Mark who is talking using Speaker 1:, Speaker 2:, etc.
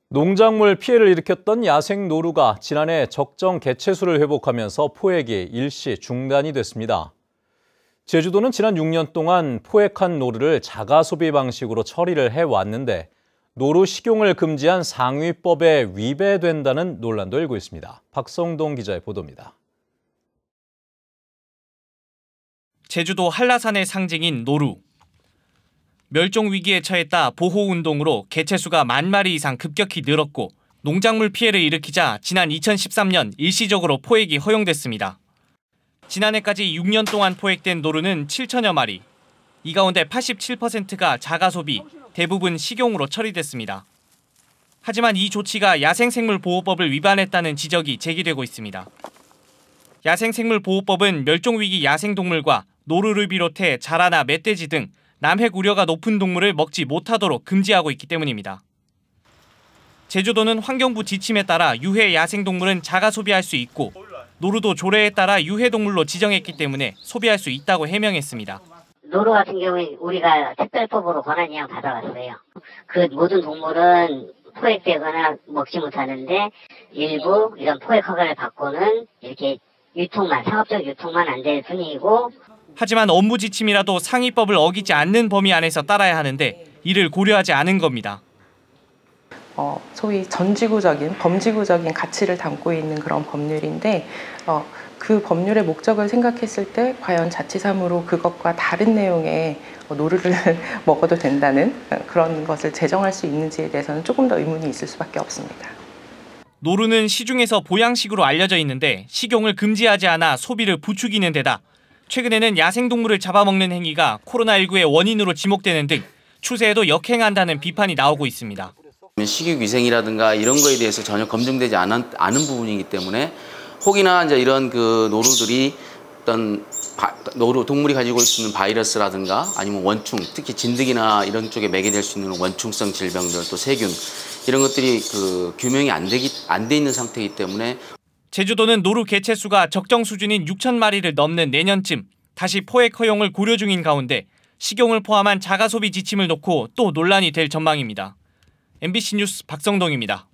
Speaker 1: 농작물 피해를 일으켰던 야생 노루가 지난해 적정 개체수를 회복하면서 포획이 일시 중단이 됐습니다. 제주도는 지난 6년 동안 포획한 노루를 자가 소비 방식으로 처리를 해왔는데 노루 식용을 금지한 상위법에 위배된다는 논란도 일고 있습니다. 박성동 기자의 보도입니다.
Speaker 2: 제주도 한라산의 상징인 노루. 멸종 위기에 처했다 보호운동으로 개체수가 10,000마리 이상 급격히 늘었고 농작물 피해를 일으키자 지난 2013년 일시적으로 포획이 허용됐습니다. 지난해까지 6년 동안 포획된 노루는 7,000여 마리. 이 가운데 87%가 자가 소비, 대부분 식용으로 처리됐습니다. 하지만 이 조치가 야생생물보호법을 위반했다는 지적이 제기되고 있습니다. 야생생물보호법은 멸종위기 야생동물과 노루를 비롯해 자라나 멧돼지 등 남획 우려가 높은 동물을 먹지 못하도록 금지하고 있기 때문입니다. 제주도는 환경부 지침에 따라 유해 야생동물은 자가 소비할 수 있고 노루도 조례에 따라 유해동물로 지정했기 때문에 소비할 수 있다고 해명했습니다.
Speaker 3: 노루 같은 경우에 우리가 특별법으로 권한이양 받아왔어요. 그 모든 동물은 포획되거나 먹지 못하는데 일부 이런 포획 허가를 받고는 이렇게 상업적 유통만 안 될 뿐이고.
Speaker 2: 하지만 업무 지침이라도 상위법을 어기지 않는 범위 안에서 따라야 하는데 이를 고려하지 않은 겁니다.
Speaker 4: 소위 전지구적인, 범지구적인 가치를 담고 있는 그런 법률인데 그 법률의 목적을 생각했을 때 과연 자칫함으로 그것과 다른 내용의 노루를 먹어도 된다는 그런 것을 제정할 수 있는지에 대해서는 조금 더 의문이 있을 수밖에 없습니다.
Speaker 2: 노루는 시중에서 보양식으로 알려져 있는데 식용을 금지하지 않아 소비를 부추기는 데다 최근에는 야생동물을 잡아먹는 행위가 코로나19의 원인으로 지목되는 등 추세에도 역행한다는 비판이 나오고 있습니다.
Speaker 5: 식육위생이라든가 이런 거에 대해서 전혀 검증되지 않은 부분이기 때문에 혹이나 이제 이런 그 노루들이 어떤 동물이 가지고 있는 바이러스라든가 아니면 원충, 특히 진드기나 이런 쪽에 매개될 수 있는 원충성 질병들 또 세균 이런 것들이 규명이 안 돼 있는 상태이기 때문에
Speaker 2: 제주도는 노루 개체수가 적정 수준인 6,000마리를 넘는 내년쯤 다시 포획 허용을 고려 중인 가운데 식용을 포함한 자가 소비 지침을 놓고 또 논란이 될 전망입니다. MBC 뉴스 박성동입니다.